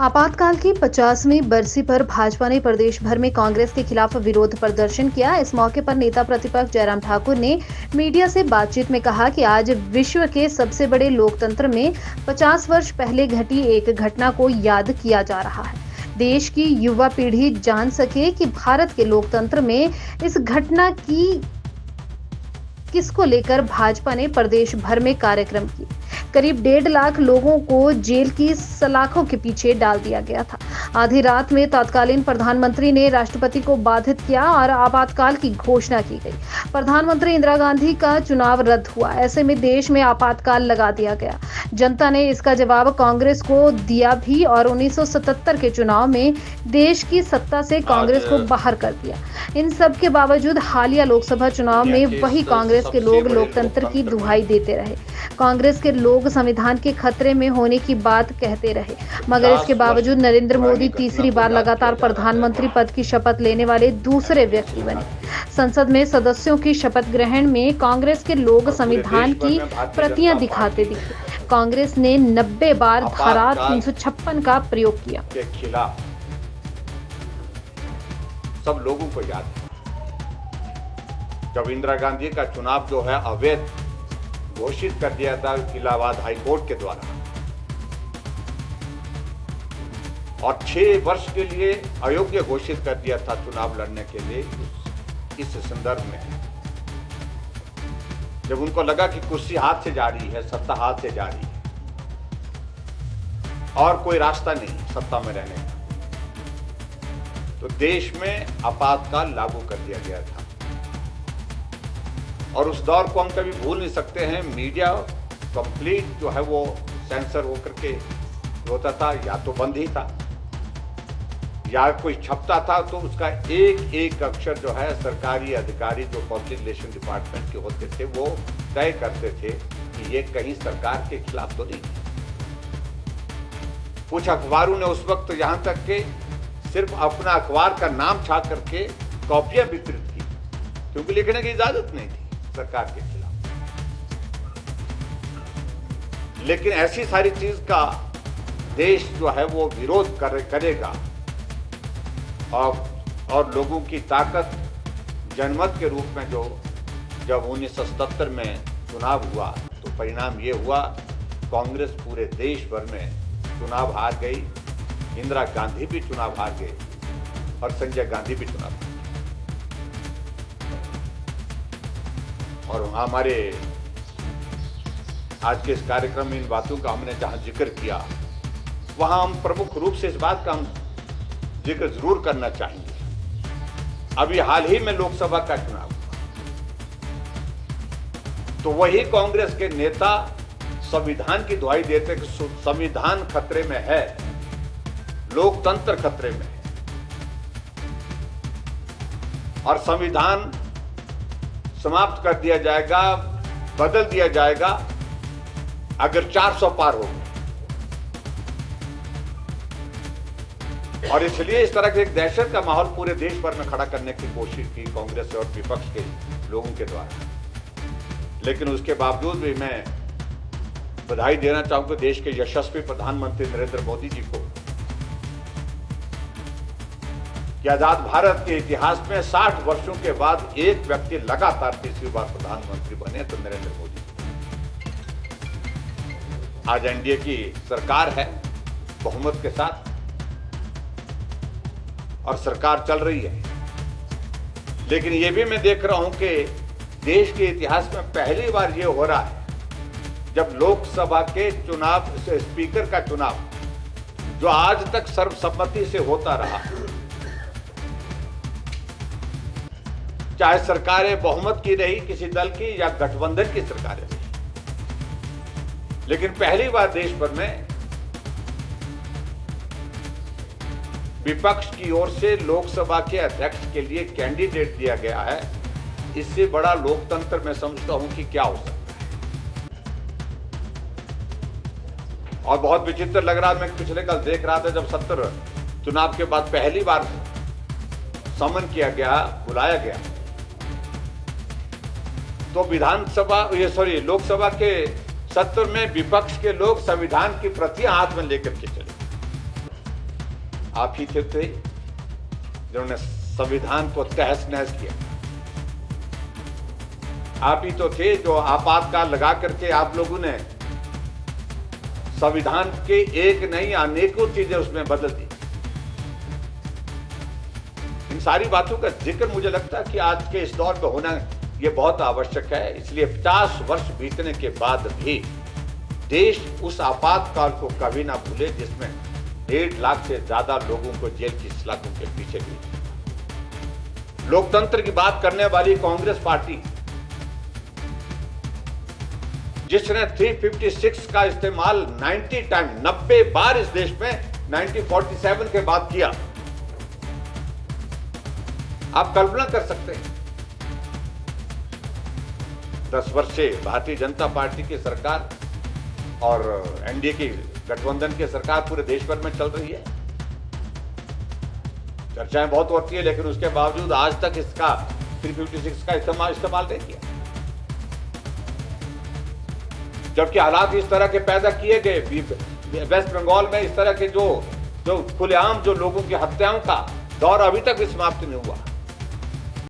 आपातकाल की 50वीं बरसी पर भाजपा ने प्रदेश भर में कांग्रेस के खिलाफ विरोध प्रदर्शन किया। इस मौके पर नेता प्रतिपक्ष जयराम ठाकुर ने मीडिया से बातचीत में कहा कि आज विश्व के सबसे बड़े लोकतंत्र में 50 वर्ष पहले घटी एक घटना को याद किया जा रहा है। देश की युवा पीढ़ी जान सके कि भारत के लोकतंत्र में इस घटना की किसको लेकर भाजपा ने प्रदेश भर में कार्यक्रम किए। करीब 1.5 लाख लोगों को जेल की सलाखों के पीछे डाल दिया गया था। आधी रात में तत्कालीन प्रधानमंत्री ने राष्ट्रपति को बाधित किया और आपातकाल की घोषणा की गई। प्रधानमंत्री इंदिरा गांधी का चुनाव रद्द हुआ। ऐसे में देश में आपातकाल लगा दिया गया। जनता ने इसका जवाब कांग्रेस को दिया भी और 1977 के चुनाव में देश की सत्ता से कांग्रेस को बाहर कर दिया। इन सब के बावजूद हालिया लोकसभा चुनाव में वही कांग्रेस के लोग लोकतंत्र की दुहाई देते रहे। कांग्रेस के लोग संविधान के खतरे में होने की बात कहते रहे, मगर इसके बावजूद नरेंद्र मोदी तीसरी बार लगातार प्रधानमंत्री पद की शपथ लेने वाले दूसरे व्यक्ति बने। संसद में सदस्यों की शपथ ग्रहण में कांग्रेस के लोग संविधान की प्रतियां दिखाते दिखे। कांग्रेस ने 90 बार धारा 356 का प्रयोग किया। के खिलाफ सब लोगों को याद है जब इंदिरा गांधी का चुनाव जो है अवैध घोषित कर दिया था इलाहाबाद हाई कोर्ट के द्वारा और 6 वर्ष के लिए अयोग्य घोषित कर दिया था चुनाव लड़ने के लिए। इस संदर्भ में जब उनको लगा कि कुर्सी हाथ से जा रही है, सत्ता हाथ से जा रही है और कोई रास्ता नहीं सत्ता में रहने का, तो देश में आपातकाल लागू कर दिया गया था। और उस दौर को हम कभी भूल नहीं सकते हैं। मीडिया कंप्लीट जो है वो सेंसर होकर के होता था, या तो बंद ही था या कोई छपता था तो उसका एक एक अक्षर जो है सरकारी अधिकारी जो पब्लिक रिलेशन डिपार्टमेंट के होते थे वो तय करते थे कि ये कहीं सरकार के खिलाफ तो नहीं। कुछ अखबारों ने उस वक्त यहां तक के सिर्फ अपना अखबार का नाम छा करके कॉपियां वितरित की, क्योंकि लिखने की इजाजत नहीं थी सरकार के खिलाफ। लेकिन ऐसी सारी चीज का देश जो है वो विरोध करेगा और लोगों की ताकत जनमत के रूप में जो जब 1977 में चुनाव हुआ तो परिणाम ये हुआ, कांग्रेस पूरे देश भर में चुनाव हार गई, इंदिरा गांधी भी चुनाव हार गए और संजय गांधी भी चुनाव हार गए। और हमारे आज के इस कार्यक्रम में इन बातों का हमने जहां जिक्र किया वहां हम प्रमुख रूप से इस बात का हम जिक्र जरूर करना चाहेंगे। अभी हाल ही में लोकसभा का चुनाव हुआ तो वही कांग्रेस के नेता संविधान की दुहाई देते कि संविधान खतरे में है, लोकतंत्र खतरे में है और संविधान समाप्त कर दिया जाएगा, बदल दिया जाएगा अगर 400 पार हो। और इसलिए इस तरह के एक दहशत का माहौल पूरे देश भर में खड़ा करने की कोशिश की कांग्रेस और विपक्ष के लोगों के द्वारा। लेकिन उसके बावजूद भी मैं बधाई देना चाहूंगा देश के यशस्वी प्रधानमंत्री नरेंद्र मोदी जी को कि आजाद भारत के इतिहास में 60 वर्षों के बाद एक व्यक्ति लगातार तीसरी बार प्रधानमंत्री बने तो नरेंद्र मोदी। आज एनडीए की सरकार है बहुमत के साथ और सरकार चल रही है। लेकिन यह भी मैं देख रहा हूं कि देश के इतिहास में पहली बार यह हो रहा है जब लोकसभा के चुनाव से स्पीकर का चुनाव जो आज तक सर्वसम्मति से होता रहा, चाहे सरकारें बहुमत की रही किसी दल की या गठबंधन की सरकारें रही, लेकिन पहली बार देश भर में विपक्ष की ओर से लोकसभा के अध्यक्ष के लिए कैंडिडेट दिया गया है। इससे बड़ा लोकतंत्र मैं समझता हूं कि क्या हो सकता है। और बहुत विचित्र लग रहा है, मैं पिछले कल देख रहा था जब 70 चुनाव के बाद पहली बार समन किया गया, बुलाया गया, तो लोकसभा के सत्र में विपक्ष के लोग संविधान की प्रतियां हाथ में लेकर के चले। आप ही थे जिन्होंने संविधान को तहस नहस किया। आप ही तो थे जो आपातकाल लगा करके आप लोगों ने संविधान के एक नहीं अनेकों चीजें उसमें बदल दी। इन सारी बातों का जिक्र मुझे लगता है कि आज के इस दौर में होना यह बहुत आवश्यक है। इसलिए 50 वर्ष बीतने के बाद भी देश उस आपातकाल को कभी ना भूले जिसमें 1.5 लाख से ज्यादा लोगों को जेल की सलाखों के पीछे भी। लोकतंत्र की बात करने वाली कांग्रेस पार्टी जिसने 356 का इस्तेमाल 90 बार इस देश में 1947 के बाद किया। आप कल्पना कर सकते हैं 10 वर्ष से भारतीय जनता पार्टी की सरकार और एनडीए की गठबंधन की सरकार पूरे देश भर में चल रही है। चर्चाएं बहुत होती है, लेकिन उसके बावजूद आज तक इसका 356 का इस्तेमाल नहीं किया। जबकि हालात इस तरह के पैदा किए गए, वेस्ट बंगाल में इस तरह के जो खुलेआम जो लोगों की हत्याओं का दौर अभी तक भी समाप्त नहीं हुआ।